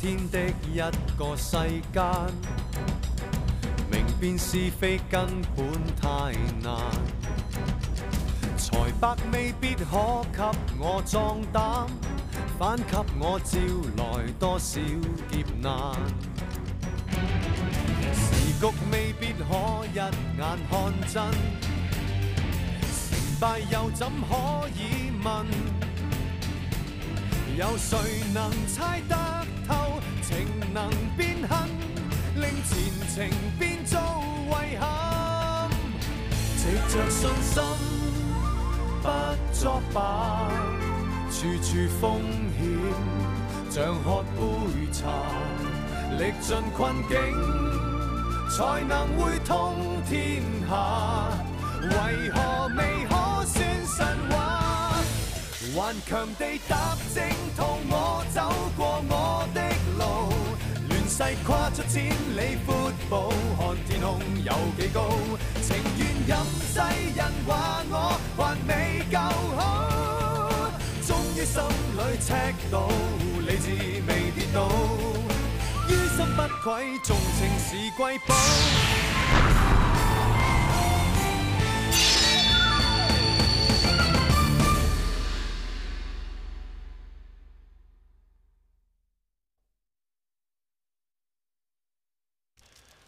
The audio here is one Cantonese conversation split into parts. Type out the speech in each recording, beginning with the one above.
天的一個世間，明辨是非根本太難。財帛未必可給我壯膽，反給我招來多少劫難。時局未必可一眼看真，成敗又怎可以問？有誰能猜得透？情能變恨，令前程變做遺憾。藉着信心不作罷，處處風險，像喝杯茶，歷盡困境，才能會通天下。為何未可算神話？頑強地踏正途，我走過我的路，亂世跨出千里闊步，看天空有幾高，情願任世人話我還未夠好，終於心裏赤道，理智未跌倒，於心不愧，重情是貴寶。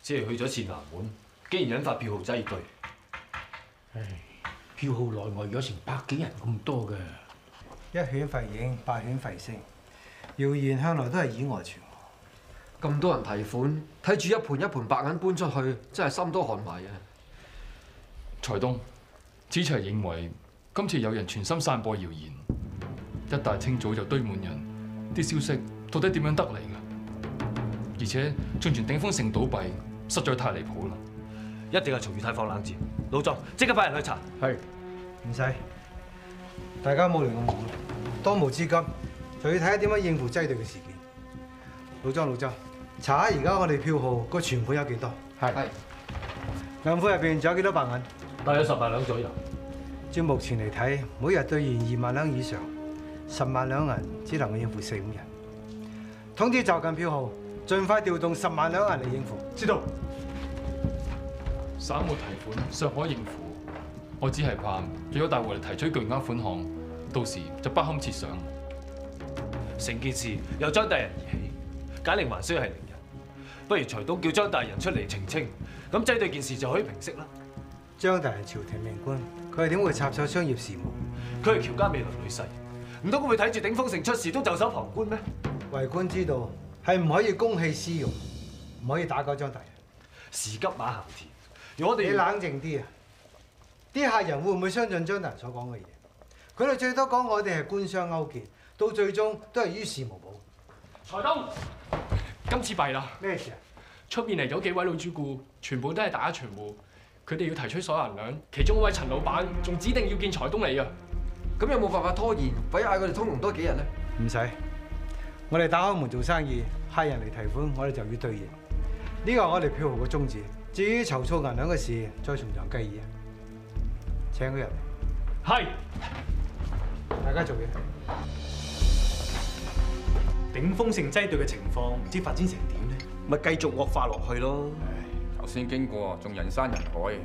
只係去咗次南門，竟然引發票號擠兌。唉，票號內外有成百幾人咁多嘅，一犬吠影，百犬吠聲，謠言向來都係以訛傳訛。咁多人提款，睇住一盤一盤白銀搬出去，真係心都寒埋啊！財東，子祥認為今次有人全心散播謠言，一大清早就堆滿人，啲消息到底點樣得嚟㗎？而且仲傳鼎豐城倒閉，實在太離譜啦！一定係曹裕泰放冷箭，老莊即刻派人去查。係，唔使，大家冇嚟咁估，當務之急就要睇下點樣應付擠兌嘅事件。老莊，查下而家我哋票號個存款有幾多？係。銀庫入邊仲有幾多白銀？大約10萬兩左右。照目前嚟睇，每日兌現2萬兩以上，10萬兩銀只能夠應付4、5人。通知就近票號，盡快調動10萬兩銀嚟應付。知道。散戶提款尚可應付，我只係怕若果大戶嚟提取巨額款項，到時就不堪設想。成件事由張大人而起，解鈴還須繫鈴人。不如財東叫張大人出嚟澄清，咁擠兌件事就可以平息啦。張大人朝廷命官，佢係點會插手商業事務？佢係喬家未來女婿，唔通佢會睇住鼎豐城出事都袖手旁觀咩？為官之道係唔可以公器私用，唔可以打攪張大人。時急馬行田，如果我哋你冷靜啲啊！啲客人會唔會相信張大人所講嘅嘢？佢哋最多講我哋係官商勾結，到最終都係於事無補。財東，今次弊啦！咩事啊？出面嚟咗幾位老主顧，全部都係大家長戶，佢哋要提取所有銀兩，其中一位陳老闆仲指定要見財東嚟啊！咁有冇辦法拖延，或者嗌佢哋通融多幾日咧？唔使，我哋打開門做生意，客人嚟提款，我哋就要兌現。呢個係我哋票號嘅宗旨。至於籌措銀兩嘅事，再從長計議啊！請佢入嚟。係。大家做嘢。鼎豐城擠兌嘅情況唔知發展成點咧？咪繼續惡化落去咯。頭先經過，仲人山人海。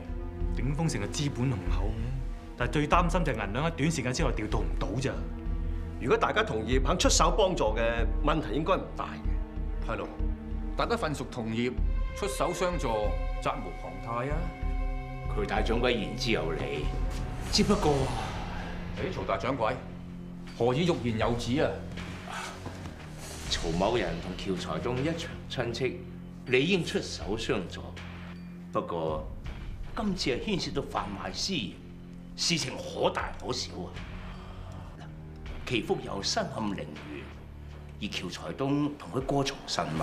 鼎豐城嘅資本雄厚嘅，但係最擔心就係銀兩喺短時間之內調動唔到咋。如果大家同意肯出手幫助嘅，問題應該唔大嘅。係咯，大家份屬同業，出手相助，責無旁貸啊！佢大掌櫃言之有理，只不過，曹大掌櫃，何以欲言有止啊？曹某人同喬財東一場親戚，理應出手相助。不過今次係牽涉到販賣私刑，事情可大可小啊！祈福有身陷囹圄，而喬財東同佢過從甚密。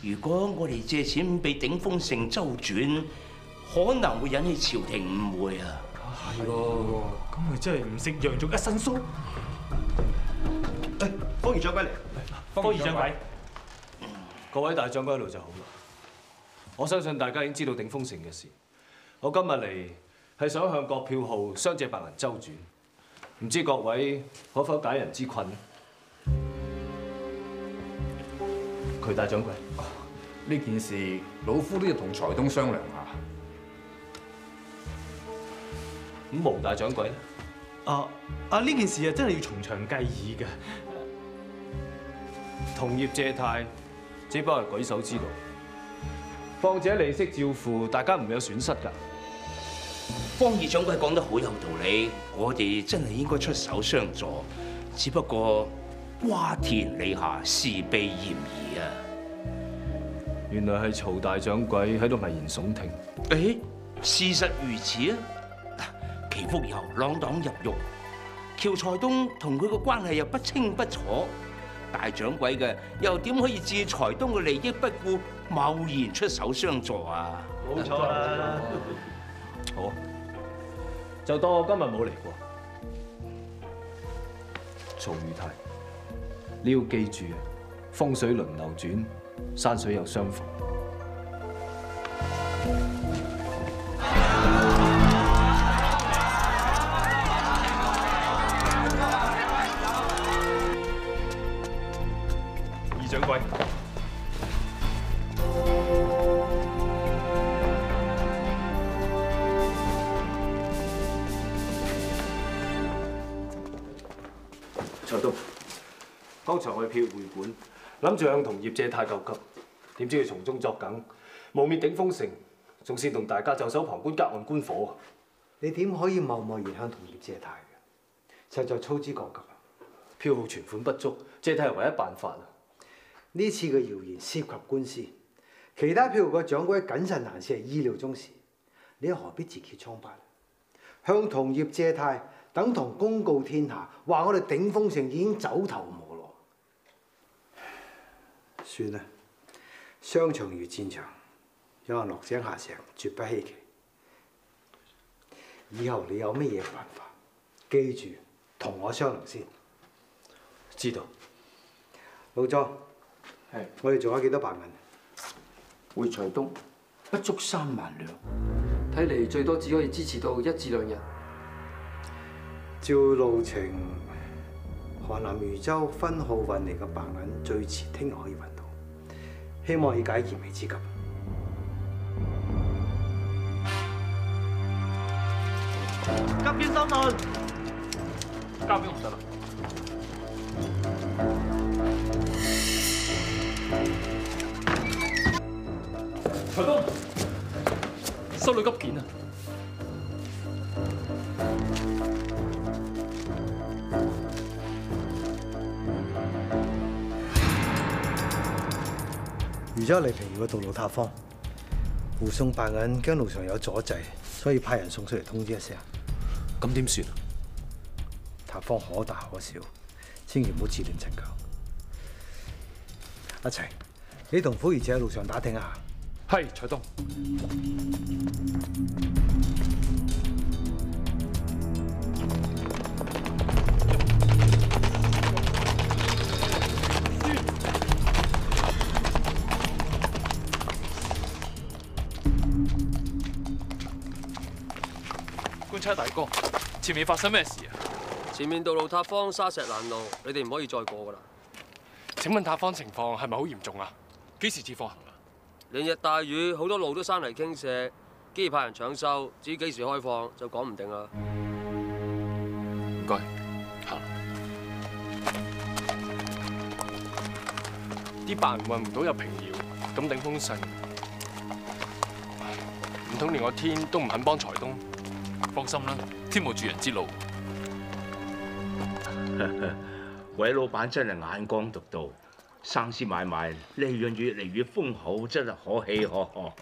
如果我哋借錢俾鼎豐城周轉，可能會引起朝廷誤會啊！係喎，咁咪真係唔食羊肉一身騷。誒，方儀掌櫃嚟。方儀掌櫃，各位大將軍喺度就好啦。我相信大家已經知道鼎豐城嘅事。我今日嚟係想向各票號相借白銀周轉，唔知各位可否解人之困呢？渠大掌櫃。呢件事老夫都要同財東商量下。咁毛大掌櫃咧？呢件事啊，真係要從長計議嘅。同業借貸只不過係舉手之勞，況且利息照付，大家唔會有損失㗎。方二掌櫃講得好有道理，我哋真係應該出手相助。只不過瓜田李下，事備嫌疑啊！原來係曹大掌櫃喺度危言聳聽。誒，事實如此啊！祈福游鋃鐺入獄，喬財東同佢個關係又不清不楚，大掌櫃嘅又點可以置財東嘅利益不顧，貿然出手相助啊？冇錯啦。好，就當我今日冇嚟過。曹宇泰，你要記住，風水輪流轉，山水有相逢。二掌櫃。財東，剛才我去票會館，諗住向同業借貸救急，點知佢從中作梗，誣衊頂風城，仲煽動大家袖手旁觀、隔岸觀火。你點可以貿貿然向同業借貸嘅？實在操之過急啊！票號存款不足，借貸係唯一辦法啊！呢次嘅謠言涉及官司，其他票號嘅掌櫃謹慎行事係意料中事，你又何必自揭瘡疤？向同業借貸，等同公告天下，話我哋頂風城已經走投無路。算啦，商場如戰場，有人落井下石，絕不稀奇。以後你有乜嘢辦法，記住同我商量先。知道。老莊，係，我哋仲有幾多白銀？回財東不足3萬兩，睇嚟最多只可以支持到1至2日。照路程，河南禹州分號運嚟嘅白銀最遲聽日可以運到，希望以解燃眉之急。急於收案，交俾我得啦。財東，收到急件啊！禹州離平遙嘅道路塌方，護送白銀驚路上有阻滯，所以派人送出嚟通知一聲。咁點算啊？塌方可大可小，千祈唔好自亂陣腳。阿齊，你同虎兒姐喺路上打聽一下。係，財東。官差大哥，前面發生咩事啊？前面道路塌方，沙石攔路，你哋唔可以再過噶啦。請問塌方情況係咪好嚴重啊？幾時至放行啊？連日大雨，好多路都山泥傾瀉，既然派人搶修，至於幾時開放就講唔定啦。唔該，行。啲白銀運唔到入平遙，咁頂風城，唔通連個天都唔肯幫財東？放心啦，天無絕人之路。韋老闆真係眼光獨到，生絲買賣利潤越嚟越豐厚，真係可喜可賀。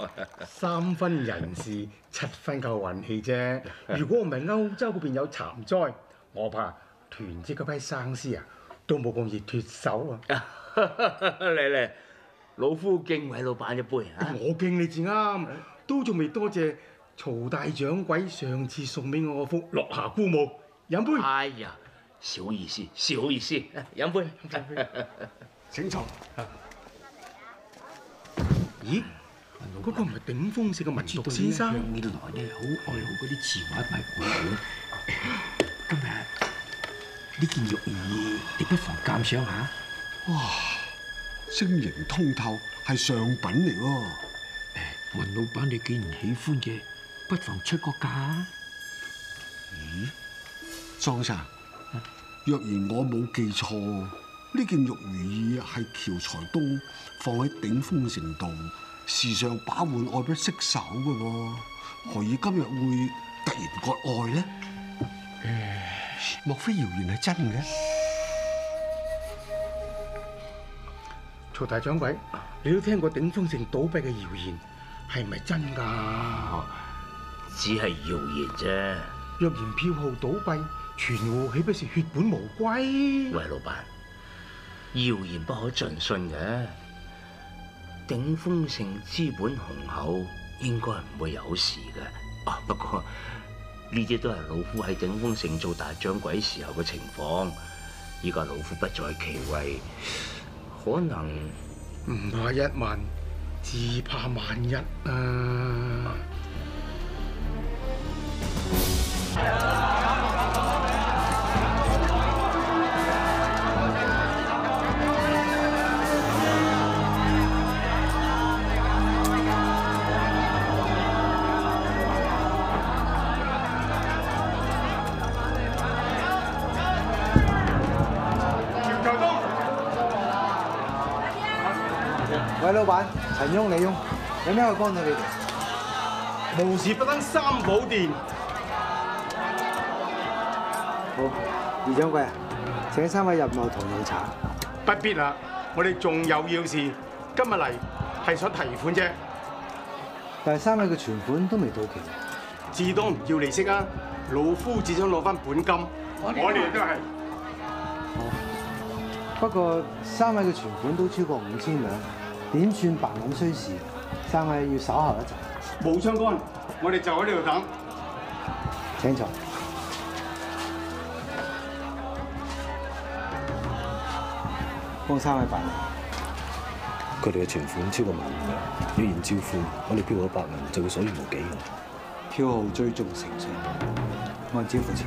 3分人事，7分靠運氣啫。如果唔係歐洲嗰邊有蠶災，我怕囤積嗰批生絲啊，都冇咁易脱手啊！嚟，老夫敬韋老闆一杯啊！我敬你至啱，都仲未多謝曹大掌櫃上次送俾我嗰幅落霞孤墓，飲杯。哎呀，小意思，小意思，飲杯。請坐。咦？嗰個唔係頂風城嘅文讀先生？向以來咧，好愛好嗰啲詞畫同埋繪本。今日呢件玉兒，你不妨鑑賞下。哇！晶瑩通透，係上品嚟喎。雲老闆，你既然喜歡嘅，不妨出個價啊！咦，莊生，若然我冇記錯，呢件玉如意係喬才東放喺鼎豐城度，時常把玩愛不釋手嘅喎，何以今日會突然割愛呢？莫非謠言係真嘅？曹大掌櫃，你都聽過鼎豐城倒閉嘅謠言，係咪真㗎？只係謠言啫。若然票號倒閉，全戶豈不是血本無歸？喂，老闆，謠言不可盡信嘅。鼎豐城資本雄厚，應該唔會有事嘅。啊，不過呢啲都係老夫喺鼎豐城做大掌櫃時候嘅情況。依家老夫不在其位，可能唔怕一萬，只怕萬一啊！喂，老闆，陳翁、李翁，有咩可以幫到你哋？無事不登三寶殿。好，二掌櫃啊，請3位入內同用茶。不必啦，我哋仲有要事，今日嚟係想提款啫。但係3位嘅存款都未到期。至多唔要利息啊！老夫只想攞翻本金。我哋都係。不過3位嘅存款都超過5000兩，點算白銀需時，3位要稍後一陣。冇相干，我哋就喺呢度等。請坐。幫3位辦理。佢哋嘅存款超過1萬兩，若然照付，我哋票號白銀就會所餘無幾嘅。票號最終成數，按照付錢。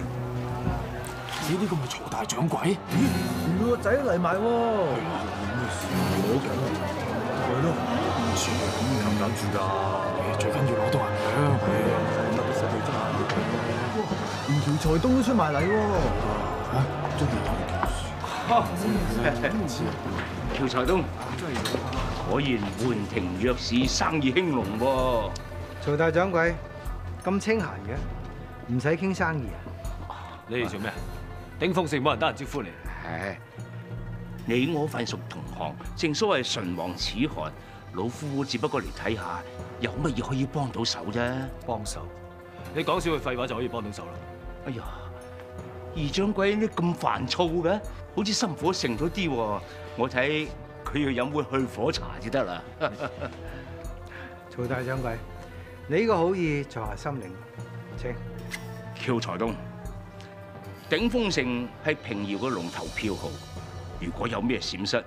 咦？呢個咪曹大掌櫃？咦，連佢個仔都嚟埋喎！攞緊啊！係咯，唔算咁攬住㗎。最緊要攞到銀兩。得啲實際真係連喬才東都出埋嚟喎！嚇，真係喬才東，果然門庭若市，生意興隆喎。曹大掌櫃咁清閒嘅，唔使傾生意啊？你哋做咩？鼎豐城冇人得閒招呼你。唉，你我份屬同行，正所謂唇亡齒寒。老夫只不過嚟睇下有乜嘢可以幫到手啫。幫手？你講少句廢話就可以幫到手啦？哎呀，二掌櫃你咁煩躁嘅，好似心火盛咗啲喎。我睇佢要飲杯去火茶至得啦。曹大掌櫃，你呢個好意在下心領，請。喬才東，鼎豐城係平遙嘅龍頭票號，如果有咩閃失，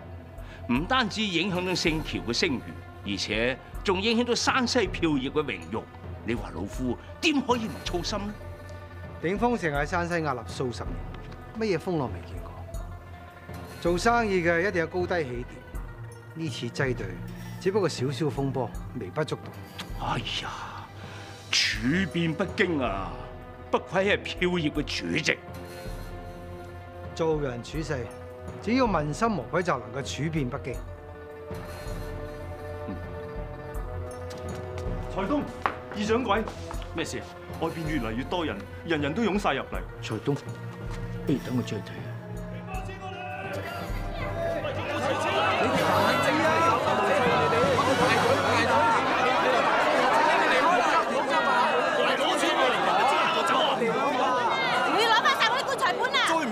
唔單止影響到聖喬嘅聲譽，而且仲影響到山西票業嘅榮譽。你話老夫點可以唔操心呢？鼎豐城喺山西屹立數十年，乜嘢風浪未見過？做生意嘅一定有高低起跌，呢次擠兌只不過少少風波，微不足道。哎呀，處變不驚啊！不愧係票業嘅主席。做人處世，只要問心無愧，就能夠處變不驚。才東，二掌櫃，咩事？外邊越嚟越多人，人人都湧晒入嚟。才東，不如等我追佢。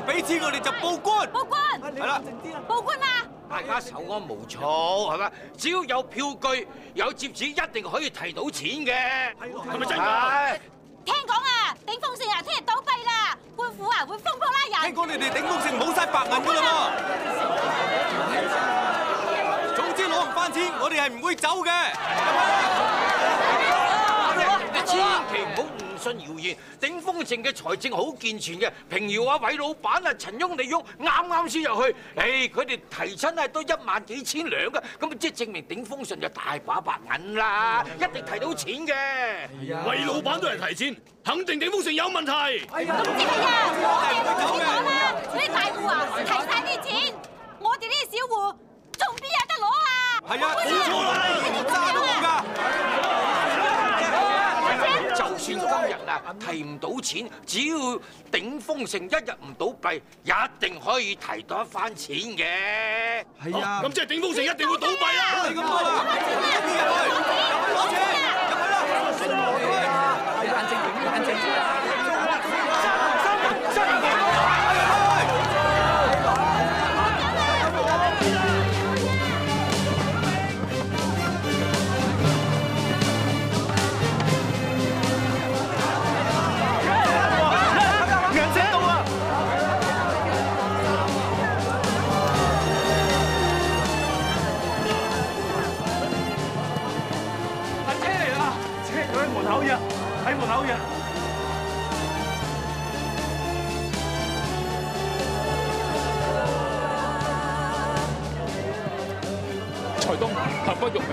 俾錢我哋就報官，報官係啦，報官啊！大家手安無躁，係咪？只要有票據、有接錢，一定可以提到錢嘅，係咪真㗎？聽講啊，鼎豐城啊，聽日倒閉啦，官府啊會封鋪拉人。聽講你哋鼎豐城冇晒白銀㗎啦喎！總之攞唔翻錢，我哋係唔會走嘅。你千祈唔好誤信信謠言，鼎豐城嘅財政好健全嘅。平遙啊、韋老闆啊、陳翁、李煜啱先入去，佢哋提親係都1萬幾千兩嘅，咁即係證明鼎豐城就大把白銀啦，一定提到錢嘅。韋老闆都係提錢，肯定鼎豐城有問題。係啊，我哋唔好講啦，嗰啲大戶啊提晒啲錢，我哋呢啲小戶仲邊有得攞啊？係啊，冇錯啦，揸都冇㗎。就算今日啊提唔到錢，只要鼎豐城一日唔倒閉，一定可以提到一番錢嘅。係啊，咁即係鼎豐城一定會倒閉啦。係咁多啦，攞錢，入去啦！冷靜啲，冷靜啲。喺門口嘅。財東，刻不容明。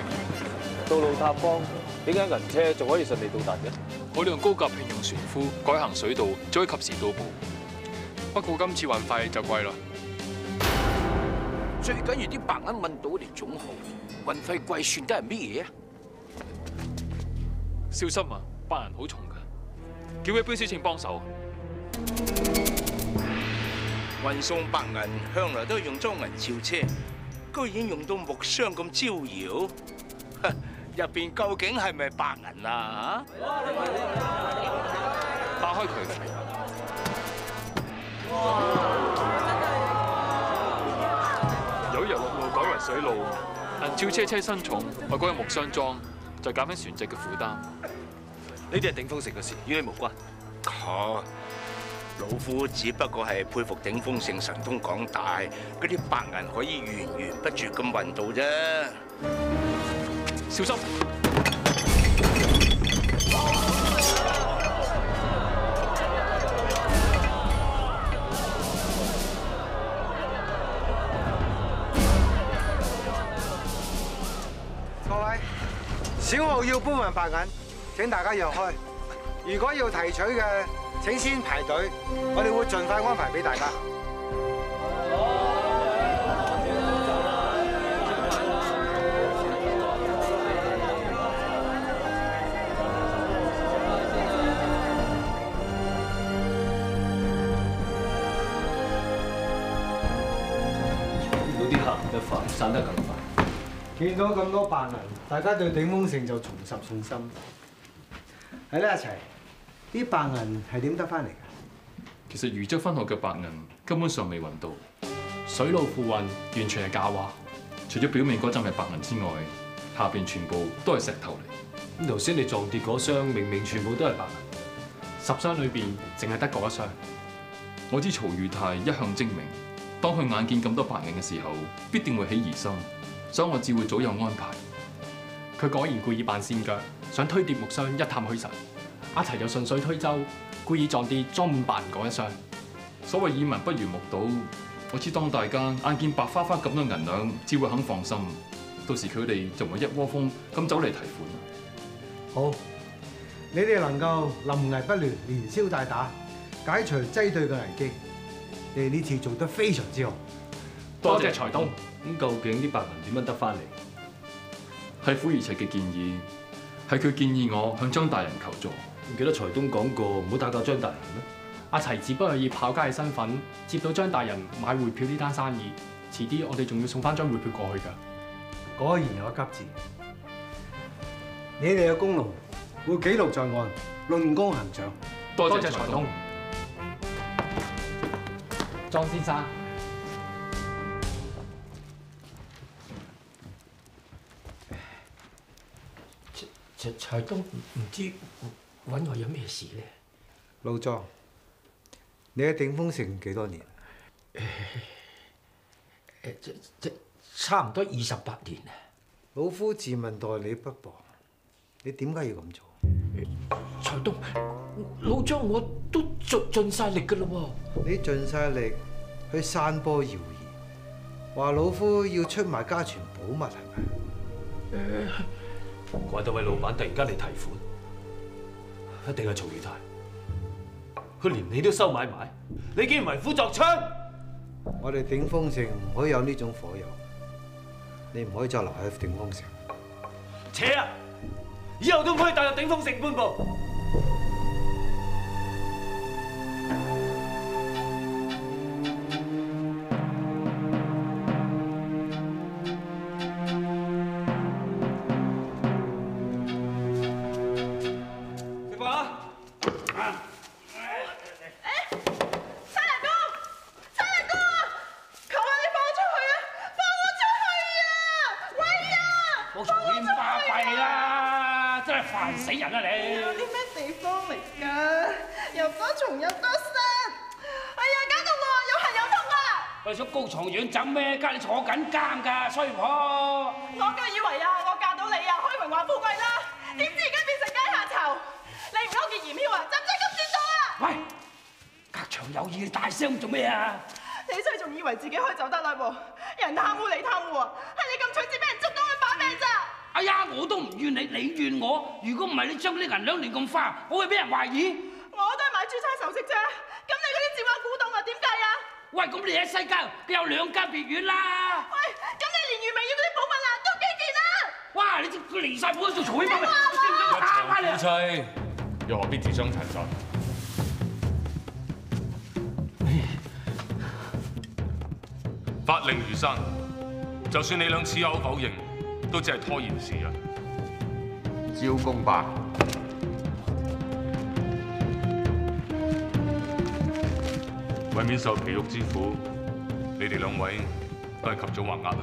道路塌方，點解銀車仲可以順利到達嘅？我哋用高架聘用船夫改行水道，就可以及時到埗。不過今次運費就貴啦。最緊要啲白銀運到嚟總好，運費貴算得係咩嘢啊？小心啊！白銀好重㗎，叫位標小請幫手。運送白銀向來都用裝銀肖車，居然用到木箱咁招搖，入邊究竟係咪白銀啊？打開佢。有一日陸路改為水路，銀肖車車身重，我改用木箱裝，就減輕船隻嘅負擔。呢啲係鼎豐城嘅事，與你無關。老夫只不過係佩服鼎豐城神通廣大，嗰啲白銀可以源源不絕咁運到啫。小心！各位，小號要搬運白銀，請大家讓開。如果要提取嘅，請先排隊，我哋會盡快安排俾大家。見到啲客得快，散得更快。見到咁多白銀，大家對鼎豐城就重拾信心。係咧，阿齊，啲白銀係點得翻嚟㗎？其實余則分學嘅白銀根本上未運到，水路附運完全係假話。除咗表面嗰陣係白銀之外，下邊全部都係石頭嚟。咁頭先你撞跌嗰箱明明全部都係白銀，10箱裏邊淨係得嗰1箱。我知曹裕泰一向精明，當佢眼見咁多白銀嘅時候，必定會起疑心，所以我只會早有安排。佢果然故意扮跣腳，想推跌木箱一探虛實。阿齊就順水推舟，故意撞跌裝滿白銀嗰1箱。所謂耳聞不如目睹，我知當大家眼見白花花咁多銀兩，只會肯放心。到時佢哋就唔會一窩蜂咁走嚟提款。好，你哋能夠臨危不亂，連消帶打，解除擠兌嘅危機，你哋呢次做得非常之好。多謝財東。咁究竟啲白銀點樣得翻嚟？係傅儀齊嘅建議，係佢建議我向張大人求助。唔記得財東講過唔好打攪張大人咩？阿齊只不過以跑街嘅身份接到張大人買匯票呢單生意，遲啲我哋仲要送翻張匯票過去㗎。果然有急字，你哋嘅功勞會記錄在案，論功行獎。多謝財東。莊先生，財東唔知揾我有咩事咧？老莊，你喺鼎豐城幾多年？差唔多28年啊！老夫自問待你不薄，你點解要咁做？財財東，老張我都盡晒力㗎啦喎。你盡晒力去散播謠言，話老夫要出賣家傳寶物係咪？怪得位老闆突然間嚟提款，一定係曹宇泰。佢連你都收買埋，你竟然為虎作倀！我哋鼎豐城唔可以有呢種火油，你唔可以再留喺鼎豐城。扯啊！以後都唔可以踏入鼎豐城半步。高床軟枕咩？家你坐緊監㗎，衰婆！我梗係以為啊，我嫁到你啊，可以榮華富貴啦。點知而家變成階下囚？你唔勾結嚴囂啊，就唔使咁算數啊！喂，隔牆有耳，你大聲做咩啊？你真係仲以為自己可以走得甩喎？人貪污你貪污啊，係你咁蠢至俾人捉到去把柄咋？哎呀，我都唔怨你，你怨我。如果唔係你將啲銀兩亂咁花，我會俾人懷疑。我都係買珠釵首飾啫，咁你嗰啲字畫古董啊點計啊？喂，咁你喺西郊有2間別院啦。喂，咁你連余明要嗰啲寶物啊都幾件啊？哇，你佢離曬譜做嘈咩？一場夫妻又何必自相殘殺？法令如山，就算你倆矢口否認，都只係拖延時日。招公伯，為免受皮肉之苦，你哋2位都係及早還押啦。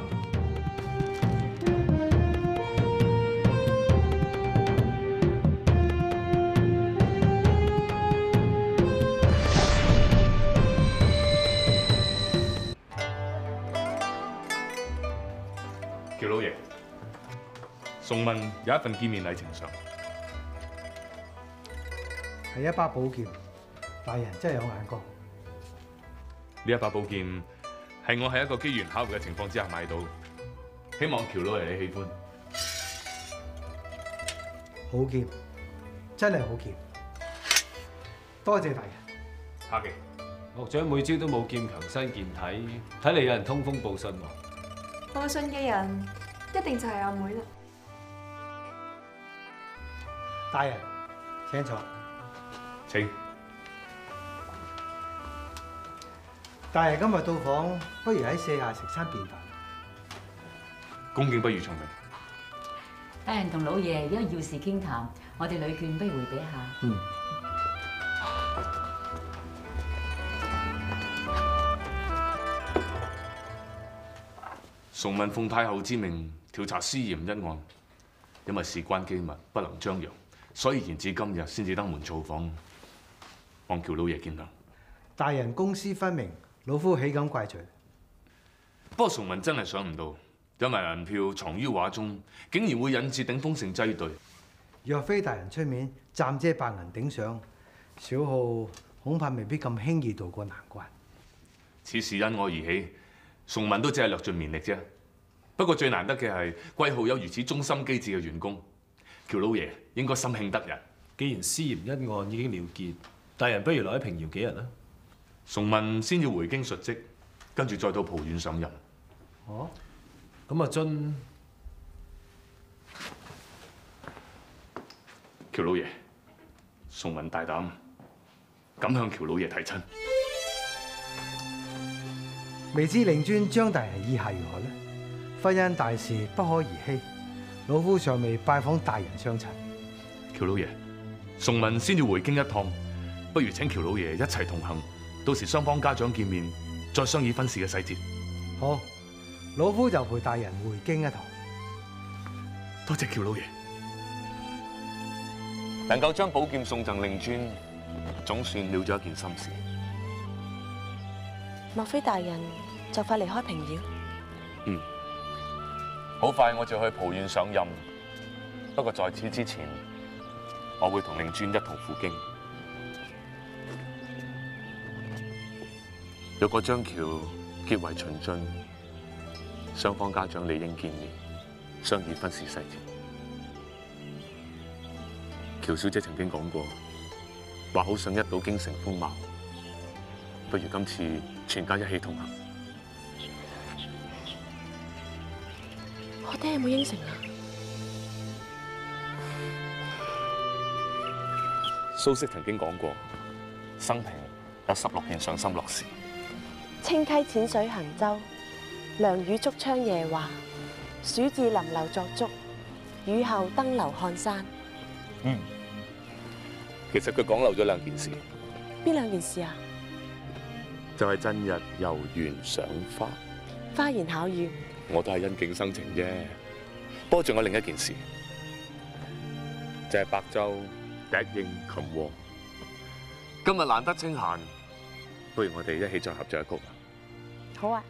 喬老爺，崇文有一份見面禮呈上，係一把寶劍，大人真係有眼光。呢一把寶劍係我喺一個機緣巧合嘅情況之下買到，希望喬老爺你喜歡。好劍，真係好劍，多謝大人。客氣。學長每朝都冇劍強身健體，睇嚟有人通風報信喎。報信嘅人一定就係阿妹啦。大人，請坐。請。大人今日到訪，不如喺舍下食餐便飯。恭敬不如從命。大人同老爺有要事傾談，我哋女眷不如回避一下。嗯。崇文奉太后之命調查私鹽一案，因為事關機密，不能張揚，所以延至今日先至登門造訪，望喬老爺見諒。大人公私分明，老夫豈敢怪罪。不過崇文真係想唔到，有埋銀票藏於畫中，竟然會引致鼎豐城擠兌。若非大人出面暫借白銀頂上，小號恐怕未必咁輕易渡過難關。此事因我而起，崇文都只係略盡綿力啫。不過最難得嘅係貴號有如此忠心機智嘅員工，喬老爺應該心慶得人。既然私鹽一案已經了結，大人不如留喺平遙幾日啦。崇文先要回京述職，跟住再到蒲縣上任。哦，咁阿津，喬老爺，崇文大膽，敢向喬老爺提親。未知令尊張大人意下如何呢？婚姻大事不可兒戲，老夫尚未拜訪大人相親。喬老爺，崇文先要回京一趟，不如請喬老爺一齊同行，到時雙方家長見面，再商議婚事嘅細節。好，老夫就陪大人回京一趟。多謝喬老爺。能夠將寶劍送贈令尊，總算了咗一件心事。莫非大人就快離開平遙？嗯，好快我就去蒲縣上任。不過在此之前，我會同令尊一同赴京。若果張橋結為秦晉，雙方家長理應見面，商議婚事細節。喬小姐曾經講過，話好想一睹京城風貌，不如今次全家一起同行。我爹有冇應承啊？蘇軾曾經講過，生平有16件賞心樂事。清溪淺水行舟，涼雨竹窗夜話，暑至林樓作燭，雨後登樓看山。其實佢講漏咗2件事，邊2件事啊？就係真日遊園賞花。花言巧語，我都係因景生情啫。不過仲有另一件事，就係白晝笛應琴和。今日難得清閒，不如我哋一起再合作一曲。好啊。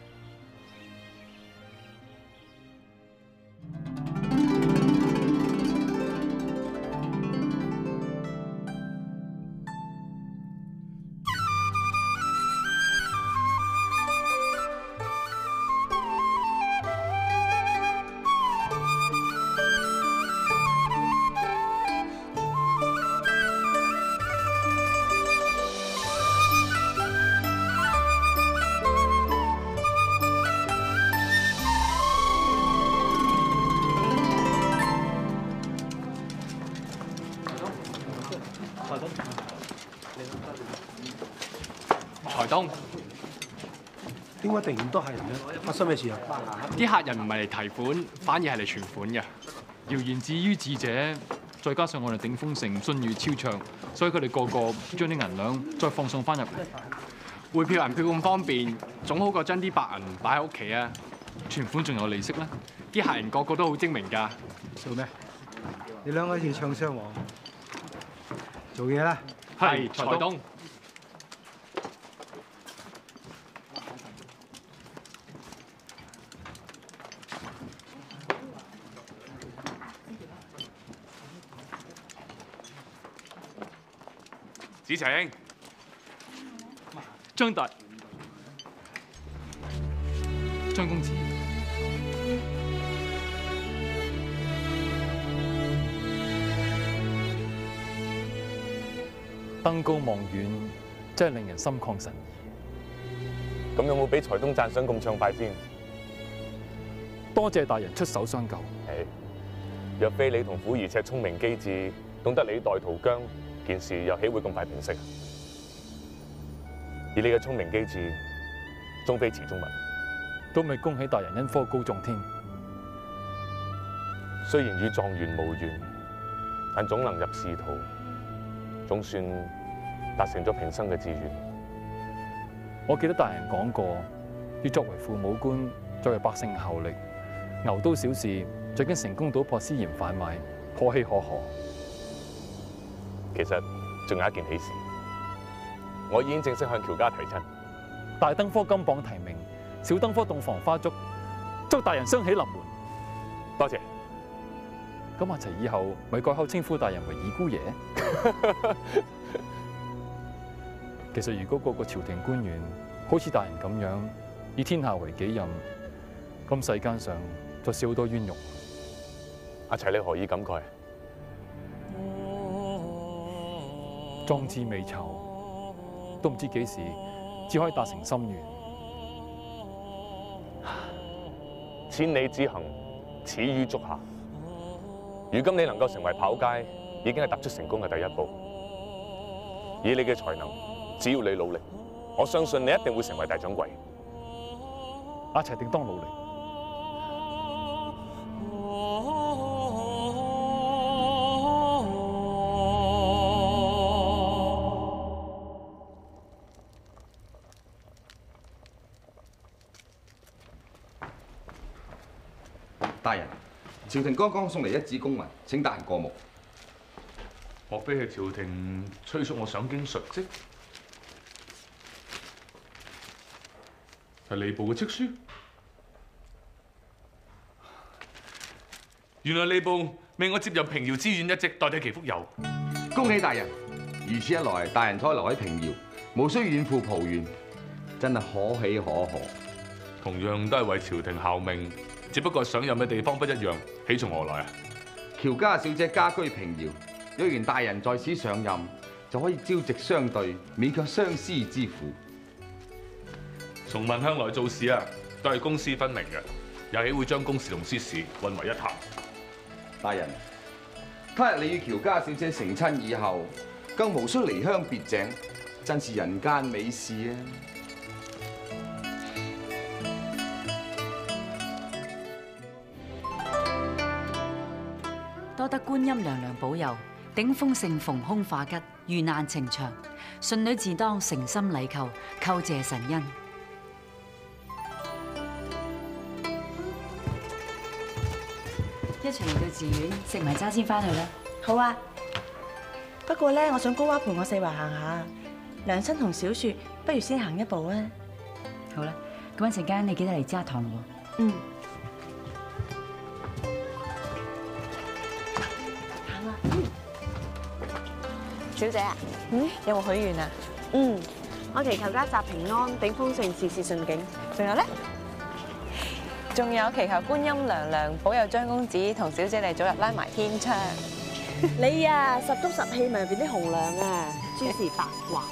財東，點解突然咁多客人嘅？發生咩事啊？啲客人唔係嚟提款，反而係嚟存款嘅。謠言止於智者，再加上我哋鼎豐城信譽超暢，所以佢哋個個將啲銀兩再放送翻入嚟。匯票銀票咁方便，總好過將啲白銀擺喺屋企啊！存款仲有利息啦，啲客人個個都好精明㗎。做咩？你兩個要唱雙簧，做嘢啦。係財東。子晴，張大，張公子，登高望遠，真係令人心曠神怡。咁有冇俾財東讚賞咁暢快先？多謝大人出手相救。若非你同虎兒赤聰明機智，懂得李代桃僵，件事又豈會咁快平息？以你嘅聰明機智，終非池中物。都未恭喜大人因科高中添。雖然與狀元無緣，但總能入仕途，總算達成咗平生嘅志願。我記得大人講過，要作為父母官，作為百姓效力，牛刀小試就已經成功搗破私鹽販賣，可喜可賀。其實仲有一件喜事，我已經正式向喬家提親。大登科金榜題名，小登科洞房花燭，祝大人雙喜臨門。多謝。咁阿齊以後咪改口稱呼大人為二姑爺？其實如果個個朝廷官員好似大人咁樣，以天下為己任，咁世間上就少好多冤獄。阿齊，你何以感慨？壯志未酬，都唔知幾時只可以達成心願。千里之行，始於足下。如今你能夠成為跑街，已經係踏出成功嘅第一步。以你嘅才能，只要你努力，我相信你一定會成為大掌櫃。阿齊定當努力。大人，朝廷剛剛送嚟一紙公文，請大人過目。莫非係朝廷催促我上京述職？係吏部嘅敕書？原來吏部命我接任平遙知縣一職，代替祈福佑。恭喜大人！如此一來，大人可以留喺平遙，無需遠赴蒲縣，真係可喜可賀。同樣都係為朝廷效命，只不過上任嘅地方不一樣，喜從何來啊？喬家小姐家居平遙，若然大人在此上任，就可以朝夕相對，免卻相思之苦。崇文向來做事啊，都係公私分明嘅，又豈會將公事同私事混為一談？大人，他日你與喬家小姐成親以後，更無需離鄉別井，真是人間美事啊！多得觀音娘娘保佑，頂豐盛逢凶化吉，遇難呈祥。信女自當誠心禮叩，叩謝神恩。一齊嚟到寺院食埋齋先翻去啦。好啊，不過咧，我想高娃陪我四圍行下。娘親同小雪，不如先行一步啊。好啦，咁一陣間你記得嚟揸糖喎。嗯。小姐啊，有冇許願啊？我祈求家宅平安，頂豐盛，事事順境。仲有咧？仲有祈求觀音娘娘保佑張公子同小姐你早日拉埋天窗。你啊，十足十氣咪入邊啲紅娘啊，諸事八卦。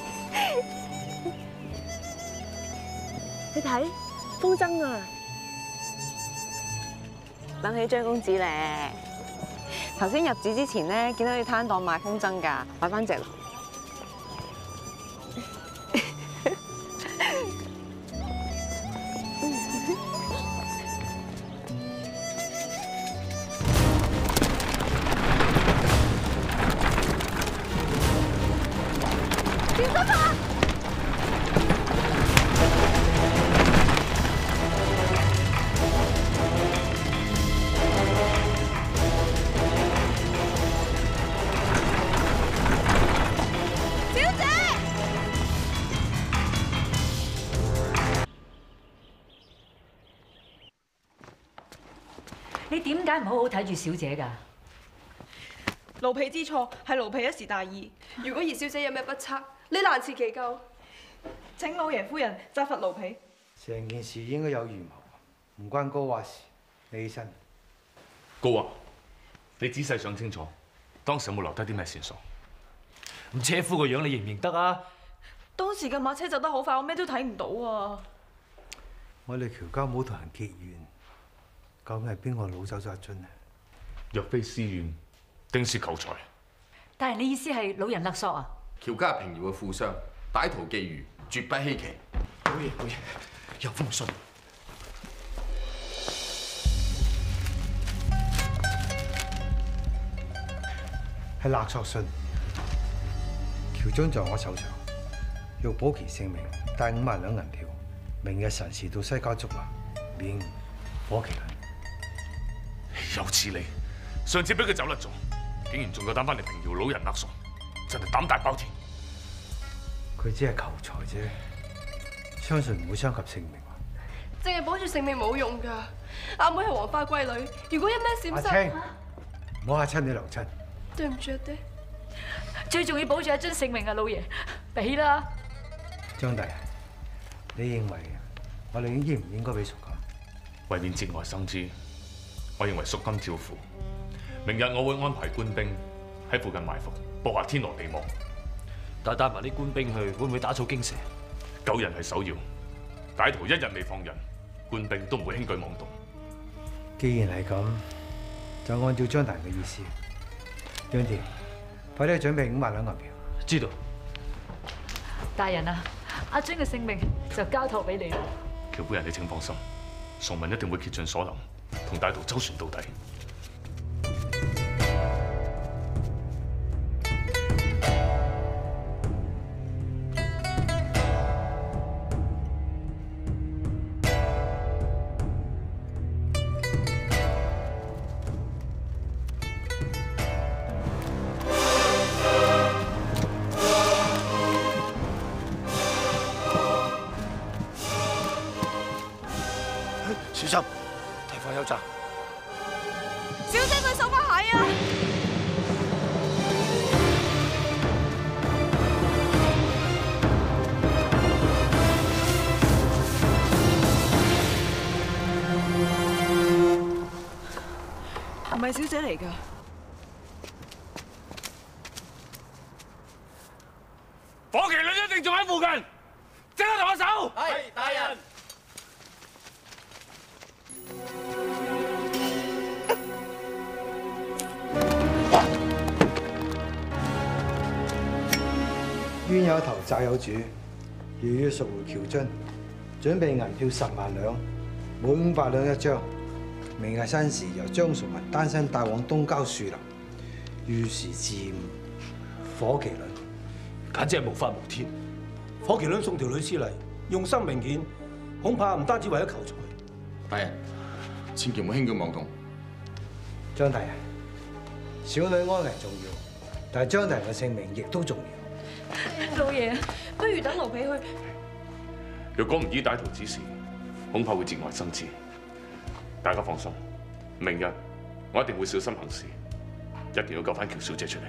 你睇風箏啊，諗起張公子咧。頭先入寺之前咧，見到你攤檔賣風箏㗎，買翻隻。小心啊！你點解唔好好睇住小姐㗎？奴婢知錯，係奴婢一時大意。如果二小姐有咩不測，你難辭其咎。請老爺夫人責罰奴婢。成件事應該有預謀，唔關高娃事。你起身。高娃，你仔細想清楚，當時有冇留低啲咩線索？咁車夫個樣你認唔認得啊？當時嘅馬車走得好快，我咩都睇唔到啊！我哋喬家冇同人結怨，究竟係邊個攞走咗阿津啊？若非私怨，定是求財。但係你意思係老人勒索啊？喬家平遙嘅富商，歹徒覬覦，絕不稀奇。好嘢，好嘢，有封信。係勒索信。喬津在我手上，欲保其性命，帶5萬兩銀票，明日辰時到西郊竹林，免火其恨。有此理！上次俾佢走甩咗，竟然仲夠膽翻嚟平遙老人勒索，真係膽大包天。佢只係求財啫，相信唔會傷及性命。淨係保住性命冇用㗎。阿妹係黃花閨女，如果一咩閃失，阿青，唔好嚇親你娘親。對唔住阿爹。最重要保住阿津性命啊，老爺，俾啦。張大人，你認為我哋應唔應該俾贖金？為免節外生枝，我認為贖金照付。明日我會安排官兵喺附近埋伏，布下天羅地網。但帶埋啲官兵去，會唔會打草驚蛇？救人係首要，歹徒一日未放人，官兵都唔會輕舉妄動。既然係咁，就按照張大人嘅意思，楊田，快啲準備5萬兩銀票。知道。大人啊，阿津嘅性命就交託俾你啦。喬夫人，你請放心，崇文一定會竭盡所能，同歹徒周旋到底。小心，提防有詐。小姐佢手把蟹啊！係小姐嚟㗎。火麒麟一定仲喺附近，即刻同我手。係，大人。冤有頭，債有主，如要贖回喬津，準備銀票10萬兩，每500兩一張。明日申時由張淑文單身帶往東郊樹林，遇時自誤火麒麟，簡直係無法無天。火麒麟送條女屍嚟，用心明顯，恐怕唔單止為咗求財。大人，千祈唔好輕舉妄動。張大人，小女安危重要，但係張大人嘅性命亦都重要。老爺，不如等奴婢去。若果唔依歹徒指示，恐怕會節外生枝。大家放心，明日我一定會小心行事，一定要救翻喬小姐出嚟。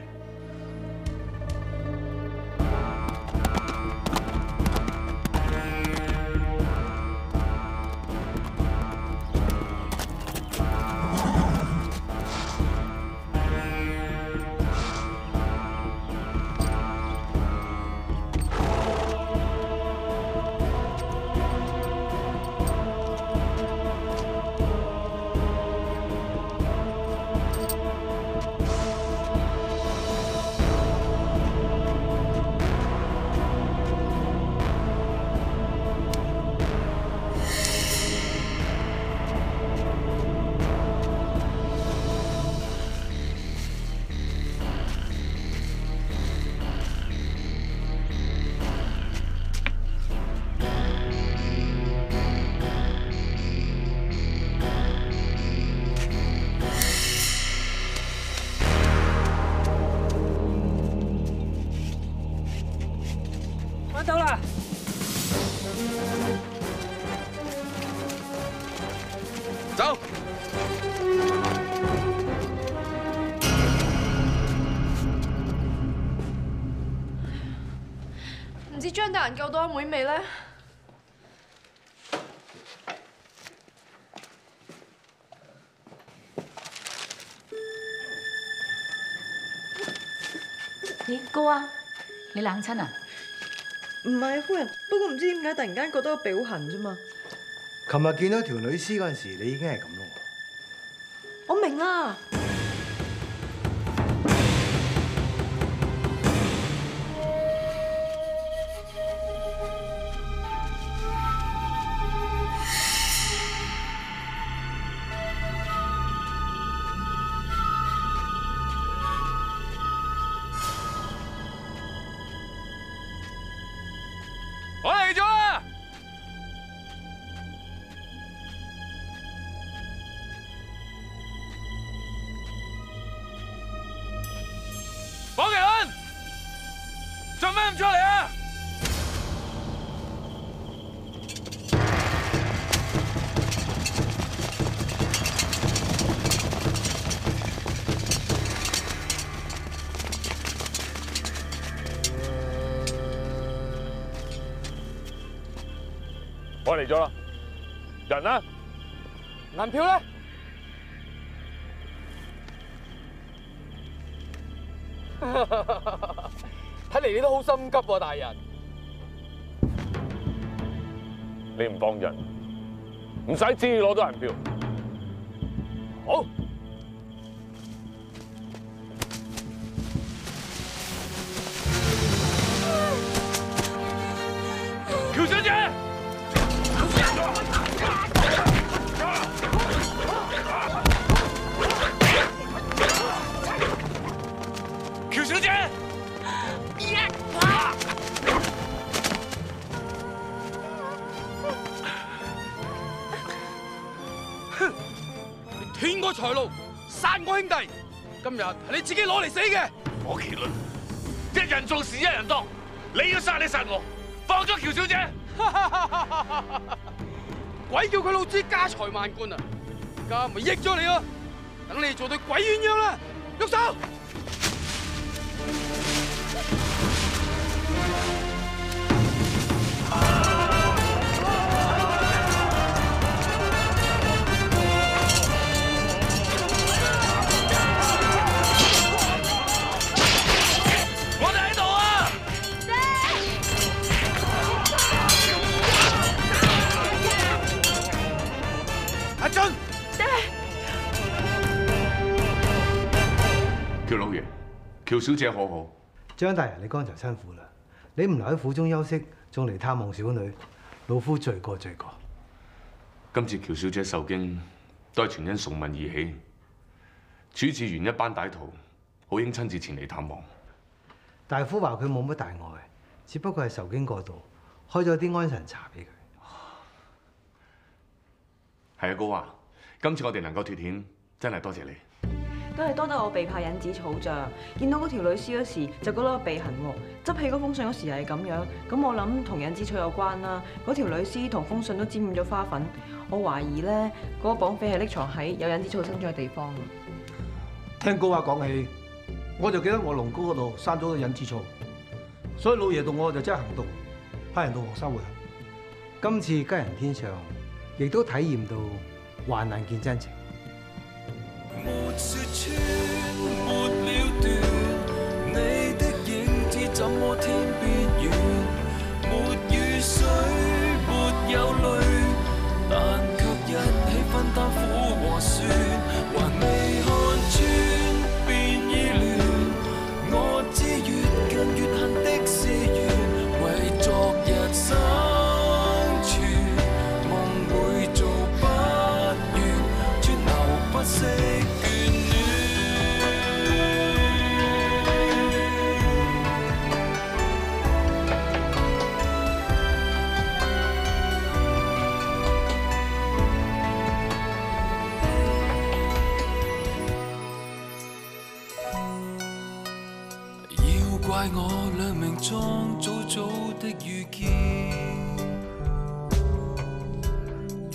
到啦！走！唔知張大人救到阿妹未咧？咦，高啊，你冷親啊？唔係啊，夫人，不過唔知點解突然間覺得個鼻好痕啫嘛。琴日見到條女屍嗰陣時，你已經係咁咯。我明啦。我嚟咗啦！火麒麟，做咩唔出嚟啊？我嚟咗啦，人呢？銀票咧？睇嚟你都好心急喎，大人。你唔放人，唔使旨意攞到銀票。好。喬小姐。喬小姐，你斷我財路，殺我兄弟，今日係你自己攞嚟死嘅。火麒麟，一人做事一人當，你要殺你殺我，放咗喬小姐。鬼叫佢老子家財萬貫啊！而家咪益咗你咯，等你做對鬼鴛鴦啦！喐手！小姐可好？張大人，你剛才辛苦啦，你唔留喺府中休息，仲嚟探望小女，老夫罪過罪過。今次喬小姐受驚，都係全因崇文而起。處置完一班歹徒，好應親自前嚟探望。大夫話佢冇乜大礙，只不過係受驚過度，開咗啲安神茶俾佢。係啊，高華，今次我哋能夠脫險，真係多謝你。都係多得我被派引子草咋，見到嗰條女屍嗰時就覺得個鼻痕喎，執起嗰封信嗰時又係咁樣，咁我諗同引子草有關啦。嗰條女屍同封信都沾染咗花粉，我懷疑咧嗰個綁匪係匿藏喺有引子草生長嘅地方。聽高話講起，我就記得我龍高嗰度生咗個引子草，所以老爺同我就即刻行動，派人到黃沙會合。今次吉人天相，亦都體驗到患難見真情。沒說穿，沒了斷，你的影子怎麼天邊遠？沒雨水，沒有淚，但卻一起分擔苦和酸，還未看穿，便已亂。我知越近越恨的是緣，為昨日生存，夢會做不完，川流不息。怪我兩命中早早的遇見，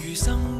餘生。